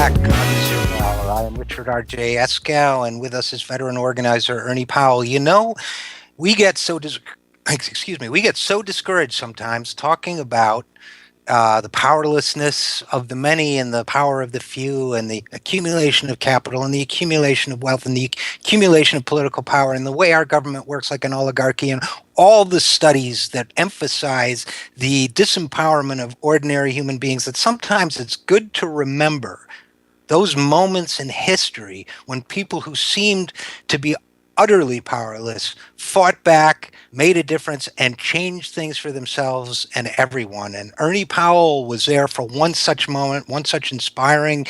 back on Zero Hour. I am Richard RJ Eskow, and with us is veteran organizer Ernie Powell. You know, we get so we get so discouraged sometimes talking about the powerlessness of the many and the power of the few, and the accumulation of capital and the accumulation of wealth and the accumulation of political power, and the way our government works like an oligarchy, and all the studies that emphasize the disempowerment of ordinary human beings, that sometimes it's good to remember those moments in history when people who seemed to be utterly powerless fought back, made a difference, and changed things for themselves and everyone. And Ernie Powell was there for one such moment, one such inspiring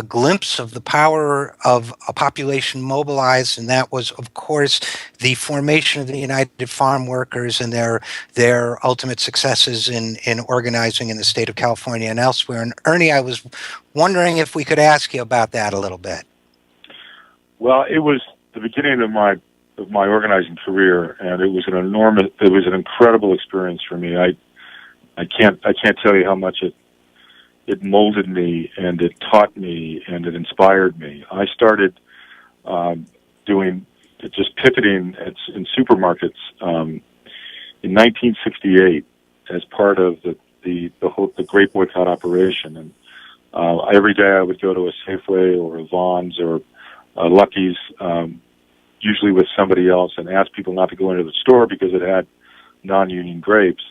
glimpse of the power of a population mobilized. And that was, of course, the formation of the United Farm Workers and their ultimate successes in organizing in the state of California and elsewhere. And Ernie, I was wondering if we could ask you about that a little bit. Well, it was the beginning of my organizing career, and it was an incredible experience for me. I can't tell you how much it molded me, and it taught me, and it inspired me. I started doing just picketing in supermarkets in 1968 as part of the Great Boycott operation, and every day I would go to a Safeway or a Vons or Lucky's, usually with somebody else, and ask people not to go into the store because it had non-union grapes.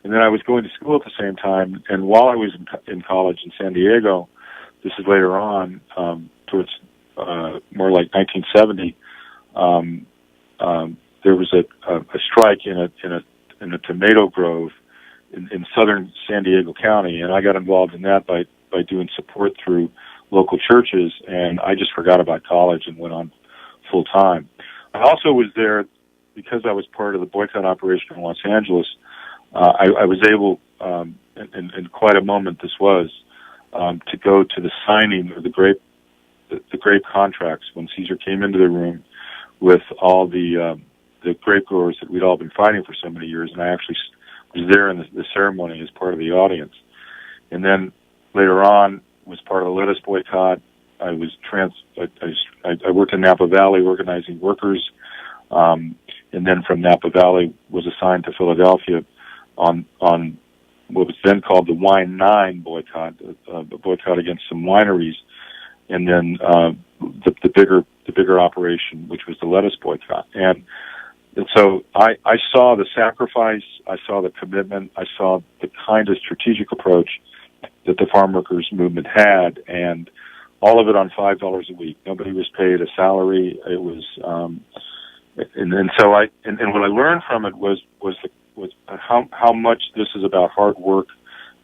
And then I was going to school at the same time, and while I was in college in San Diego, this is later on, towards more like 1970, there was a strike in a tomato grove in southern San Diego County, and I got involved in that by doing support through local churches, and I just forgot about college and went on full time. I also was there because I was part of the boycott operation in Los Angeles. I was able, in quite a moment this was, to go to the signing of the grape contracts when Cesar came into the room with all the grape growers that we'd all been fighting for so many years, and I actually was there in the ceremony as part of the audience. And then later on, was part of the lettuce boycott. I worked in Napa Valley organizing workers, and then from Napa Valley was assigned to Philadelphia on what was then called the Wine 9 boycott, a boycott against some wineries, and then the bigger operation, which was the lettuce boycott. And so I saw the sacrifice, I saw the commitment, I saw the kind of strategic approach that the farm workers movement had, and all of it on $5 a week. Nobody was paid a salary. It was, and so what I learned from it was how much this is about hard work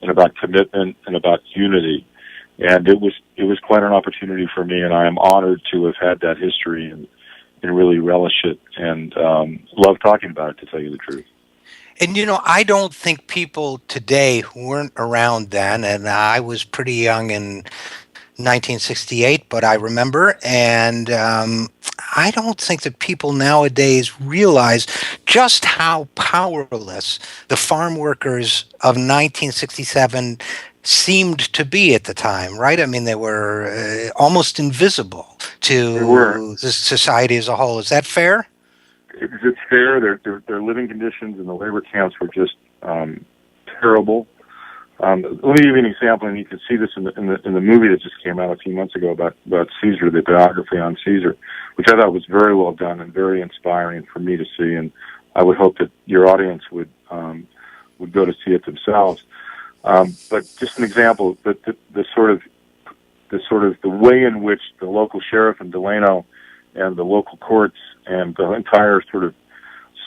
and about commitment and about unity, and it was quite an opportunity for me, and I am honored to have had that history and really relish it and love talking about it, to tell you the truth. And, you know, I don't think people today who weren't around then, and I was pretty young in 1968, but I remember, and I don't think that people nowadays realize just how powerless the farm workers of 1967 seemed to be at the time, right? I mean, they were almost invisible to the society as a whole. Is that fair? It's fair. Their living conditions in the labor camps were just terrible. Let me give you an example, and you can see this in the movie that just came out a few months ago about Cesar, the biography on Cesar, which I thought was very well done and very inspiring for me to see. And I would hope that your audience would go to see it themselves. But just an example, the way in which the local sheriff in Delano and the local courts and the entire sort of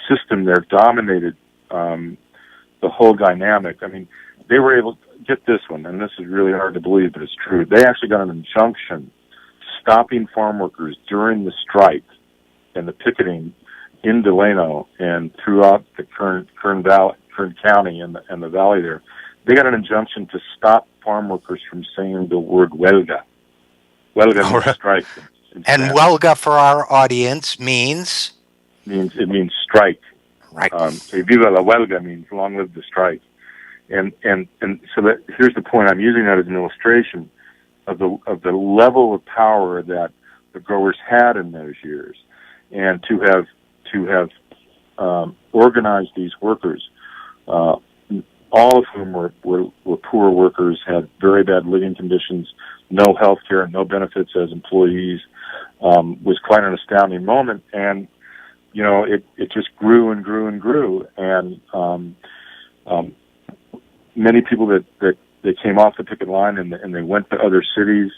system there dominated the whole dynamic. I mean, they were able to get this one, and this is really hard to believe, but it's true. They actually got an injunction stopping farm workers during the strike and the picketing in Delano and throughout the Kern County and the valley there. They got an injunction to stop farm workers from saying the word huelga. Huelga means strike. And huelga, for our audience, means strike. Right. Viva la huelga means long live the strike. And so that here's the point. I'm using that as an illustration. the level of power that the growers had in those years, and to have organized these workers, all of whom were poor workers, had very bad living conditions, no health care, no benefits as employees, was quite an astounding moment. And it just grew and grew and grew, and many people that came off the picket line and they went to other cities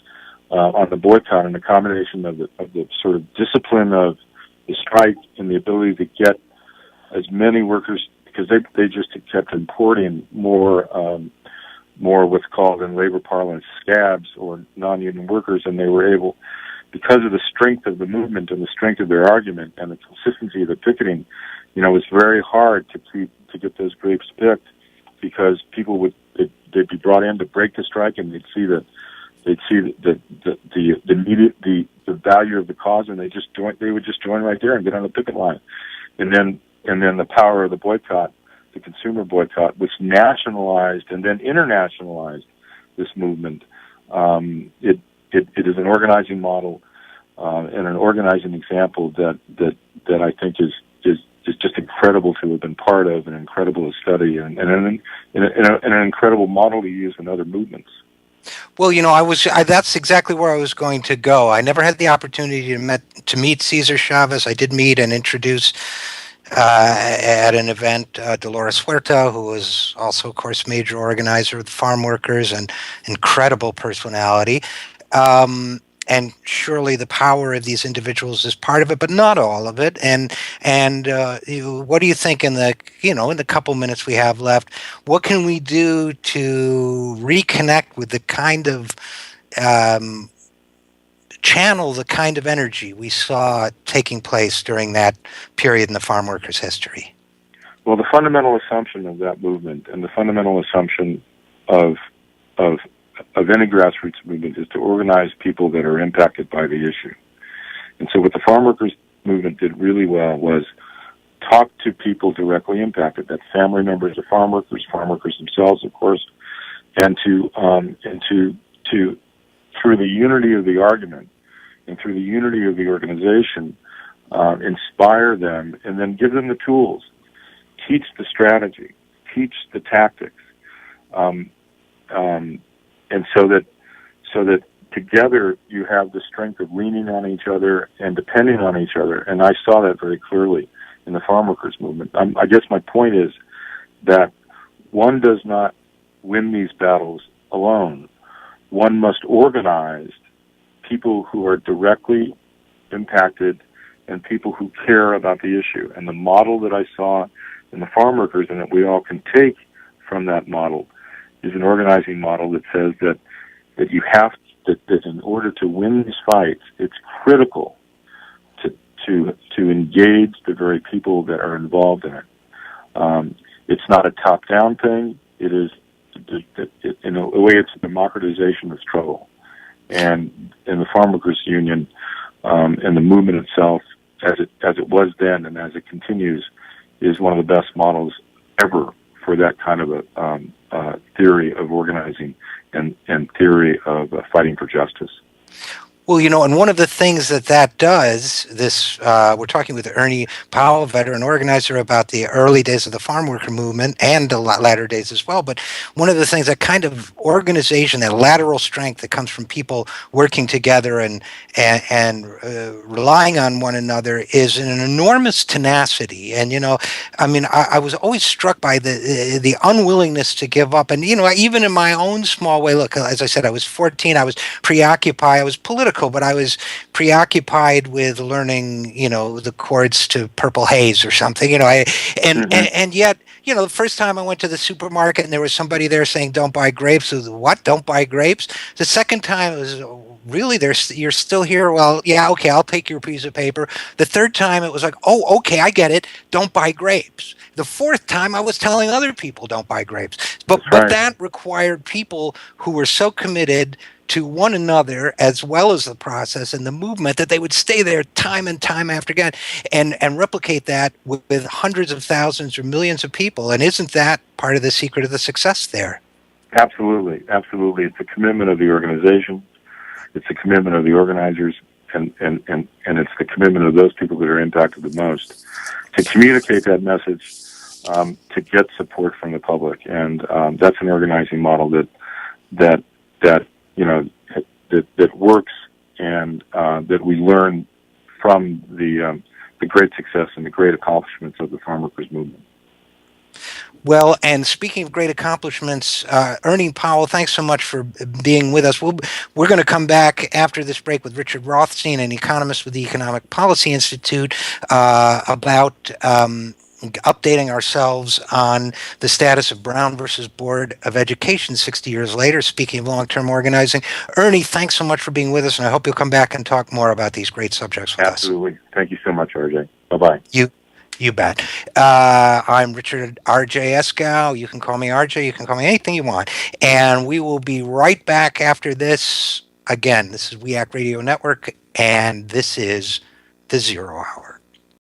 on the boycott, and the combination of the sort of discipline of the strike and the ability to get as many workers, because they just kept importing more what's called in labor parlance scabs, or non-union workers, and they were able, because of the strength of the movement and the strength of their argument and the consistency of the picketing, it was very hard to get those grapes picked, because people they'd be brought in to break the strike, and they'd see the value of the cause, and they would just join right there and get on the picket line. And then the power of the boycott, the consumer boycott, which nationalized and then internationalized this movement. It is an organizing model and an organizing example that I think is just incredible to have been part of, and incredible to study, and an incredible model to use in other movements. Well, that's exactly where I was going to go. I never had the opportunity to meet Cesar Chavez. I did meet and introduce at an event Dolores Huerta, who was also, of course, major organizer of the farm workers and incredible personality. And surely the power of these individuals is part of it, but not all of it. And what do you think in the couple minutes we have left? What can we do to reconnect with the kind of channel the kind of energy we saw taking place during that period in the farm workers' history? Well, the fundamental assumption of that movement, and the fundamental assumption of any grassroots movement, is to organize people that are impacted by the issue. And so what the farm workers movement did really well was talk to people directly impacted, that's family members of farm workers themselves, of course, and to through the unity of the argument and through the unity of the organization, inspire them, and then give them the tools, teach the strategy, teach the tactics, and so that together you have the strength of leaning on each other and depending on each other. And I saw that very clearly in the farm workers movement. I guess my point is that one does not win these battles alone. One must organize people who are directly impacted and people who care about the issue. And the model that I saw in the farm workers, and that we all can take from that model, is an organizing model that says that you have that in order to win these fights, it's critical to engage the very people that are involved in it. It's not a top-down thing. It is, in a way, it's a democratization of struggle. And in the Farm Workers Union and the movement itself, as it was then and as it continues, is one of the best models ever for that kind of a theory of organizing and theory of fighting for justice. Well, and one of the things that does, we're talking with Ernie Powell, veteran organizer, about the early days of the farm worker movement and the latter days as well. But one of the things, that kind of organization, that lateral strength that comes from people working together and relying on one another, is an enormous tenacity. And, I was always struck by the unwillingness to give up. And, even in my own small way, look, as I said, I was 14, I was preoccupied, I was political, but I was preoccupied with learning, the chords to Purple Haze or something, and yet, the first time I went to the supermarket and there was somebody there saying, "Don't buy grapes." What? Don't buy grapes? The second time it was, really, you're still here? Well, yeah, okay, I'll take your piece of paper. The third time it was like, oh, okay, I get it. Don't buy grapes. The fourth time I was telling other people don't buy grapes. But that required people who were so committed to one another as well as the process and the movement that they would stay there time and time after again and replicate that with hundreds of thousands or millions of people. And isn't that part of the secret of the success there? Absolutely. It's a commitment of the organization. It's the commitment of the organizers, and it's the commitment of those people that are impacted the most to communicate that message, to get support from the public. And that's an organizing model that works, and that we learn from the great success and the great accomplishments of the farm workers movement. Well, and speaking of great accomplishments, Ernie Powell, thanks so much for being with us. We're going to come back after this break with Richard Rothstein, an economist with the Economic Policy Institute, about updating ourselves on the status of Brown versus Board of Education 60 years later, speaking of long-term organizing. Ernie, thanks so much for being with us, and I hope you'll come back and talk more about these great subjects with us. Absolutely. Thank you so much, RJ. Bye-bye. You bet. I'm Richard RJ Eskow. You can call me RJ. You can call me anything you want. And we will be right back after this. Again, this is We Act Radio Network, and this is The Zero Hour.